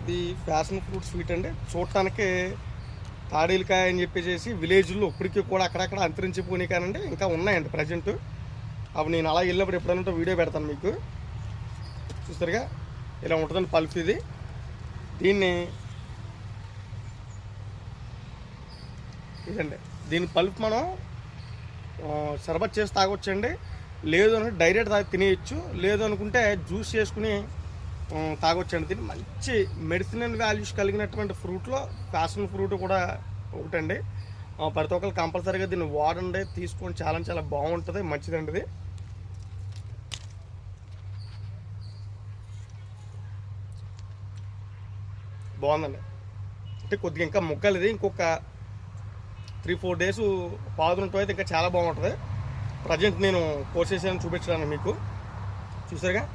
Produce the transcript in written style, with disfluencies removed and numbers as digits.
ఇది fashion fruit sweet అండి. చూడటానికి తాడేలుకాయ అని చెప్పేసి విలేజ్లో ఇప్పటికీ కూడా అక్కడక్కడ అంతరించిపోయి కానండి ఇంకా ఉన్నాయండి ప్రజెంట్. అప్పుడు నేను అలా వెళ్ళినప్పుడు ఎప్పుడైనా వీడియో పెడతాను మీకు. చూస్తారుగా ఇలా ఉంటుందండి పల్ప్ ఇది. దీన్ని ఇదండి దీని పల్ప్ మనం షర్బత్ చేసి తాగొచ్చండి. లేదు అంటే డైరెక్ట్ తినేయచ్చు. లేదు అనుకుంటే జ్యూస్ చేసుకుని తాగొచ్చండి. దీన్ని మంచి మెడిసినల్ వాల్యూస్ కలిగినటువంటి ఫ్రూట్లో ప్యాషన్ ఫ్రూట్ కూడా ఒకటండి. ప్రతి ఒక్కరు కంపల్సరీగా దీన్ని వాడండి, తీసుకొని చాలా చాలా బాగుంటుంది, మంచిదండి ఇది. బాగుందండి. అంటే కొద్దిగా ఇంకా ముగ్గలు ఇది ఇంకొక 3-4 డేస్ పాదుంటూ అయితే ఇంకా చాలా బాగుంటుంది. ప్రజెంట్ నేను కోసేసాను చూపించడానికి మీకు. చూసారుగా.